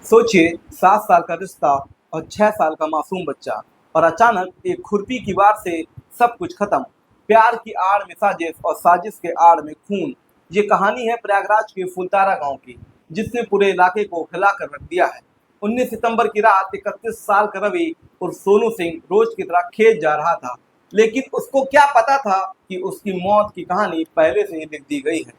सोचिए 7 साल का रिश्ता और 6 साल का मासूम बच्चा और अचानक एक खुरपी की वार से सब कुछ खत्म। प्यार की आड़ में साजिश और साजिश के आड़ में खून। ये कहानी है प्रयागराज के फुलतारा गांव की, जिसने पूरे इलाके को हिला कर रख दिया है। 19 सितंबर की रात 31 साल का रवि और सोनू सिंह रोज की तरह खेत जा रहा था, लेकिन उसको क्या पता था कि उसकी मौत की कहानी पहले से ही लिख दी गई है।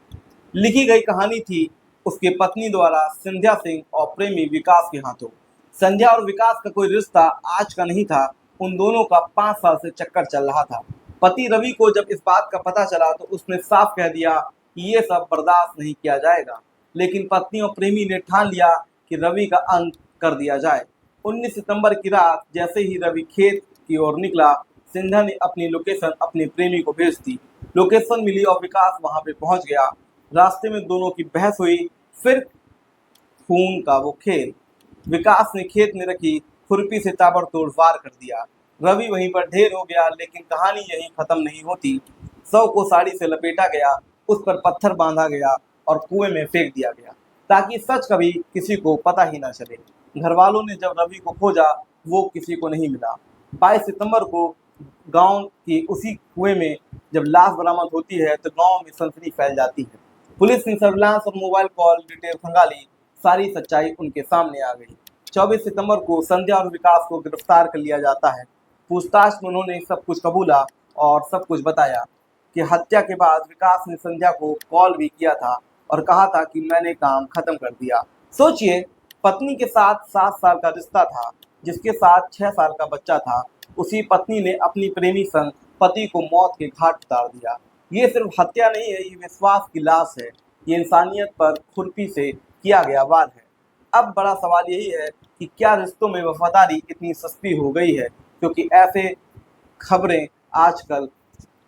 लिखी गई कहानी थी उसकी पत्नी द्वारा संध्या सिंह और प्रेमी विकास के हाथों। संध्या और विकास का कोई रिश्ता आज का नहीं था, उन दोनों का 5 साल से चक्कर चल रहा था। पति रवि को जब इस बात का पता चला तो उसने साफ कह दिया कि ये सब बर्दाश्त नहीं किया जाएगा, लेकिन पत्नी और प्रेमी ने ठान लिया कि रवि का अंत कर दिया जाए। 19 सितंबर की रात जैसे ही रवि खेत की ओर निकला, संध्या ने अपनी लोकेशन अपने प्रेमी को भेज दी। लोकेशन मिली और विकास वहां पे पहुंच गया। रास्ते में दोनों की बहस हुई, फिर खून का वो खेल। विकास ने खेत में रखी खुरपी से ताबड़तोड़ वार कर दिया। रवि वहीं पर ढेर हो गया, लेकिन कहानी यहीं खत्म नहीं होती। शव को साड़ी से लपेटा गया, उस पर पत्थर बांधा गया और कुएं में फेंक दिया गया, ताकि सच कभी किसी को पता ही ना चले। घर वालों ने जब रवि को खोजा, वो किसी को नहीं मिला। 22 सितंबर को गांव की उसी कुएं में जब लाश बरामद होती है तो गांव में सनसनी फैल जाती है। पुलिस ने सर्विलांस और मोबाइल कॉल डिटेल खंगाली, सारी सच्चाई उनके सामने आ गई। 24 सितंबर को संध्या और विकास को गिरफ्तार कर लिया जाता है। पूछताछ में उन्होंने सब कुछ कबूला और सब कुछ बताया कि हत्या के बाद विकास ने संध्या को कॉल भी किया था और कहा था कि मैंने काम खत्म कर दिया। सोचिए, पत्नी के साथ 7 साल का रिश्ता था, जिसके साथ 6 साल का बच्चा था, उसी पत्नी ने अपनी प्रेमी संग पति को मौत के घाट उतार दिया। ये सिर्फ हत्या नहीं है, ये विश्वास की लाश है। ये इंसानियत पर खुरपी से किया गया वार है। अब बड़ा सवाल यही है कि क्या रिश्तों में वफादारी इतनी सस्ती हो गई है, क्योंकि ऐसे खबरें आजकल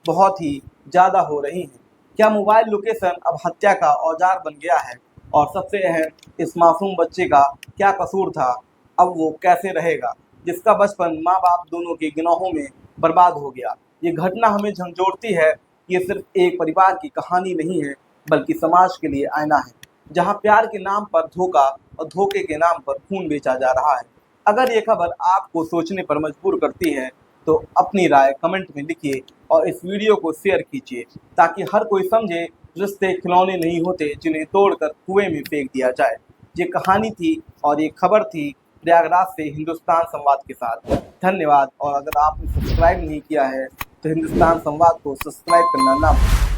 बहुत ही ज़्यादा हो रही हैं। क्या मोबाइल लोकेशन अब हत्या का औजार बन गया है? और सबसे अहम, इस मासूम बच्चे का क्या कसूर था? अब वो कैसे रहेगा, जिसका बचपन माँ बाप दोनों के गुनाहों में बर्बाद हो गया? ये घटना हमें झंझोड़ती है। ये सिर्फ एक परिवार की कहानी नहीं है, बल्कि समाज के लिए आईना है, जहाँ प्यार के नाम पर धोखा और धोखे के नाम पर खून बेचा जा रहा है। अगर ये खबर आपको सोचने पर मजबूर करती है, तो अपनी राय कमेंट में लिखिए और इस वीडियो को शेयर कीजिए, ताकि हर कोई समझे रिश्ते खिलौने नहीं होते जिन्हें तोड़कर कुएं में फेंक दिया जाए। ये कहानी थी और ये खबर थी प्रयागराज से हिंदुस्तान संवाद के साथ। धन्यवाद। और अगर आपने सब्सक्राइब नहीं किया है तो हिंदुस्तान संवाद को सब्सक्राइब करना ना भूलें।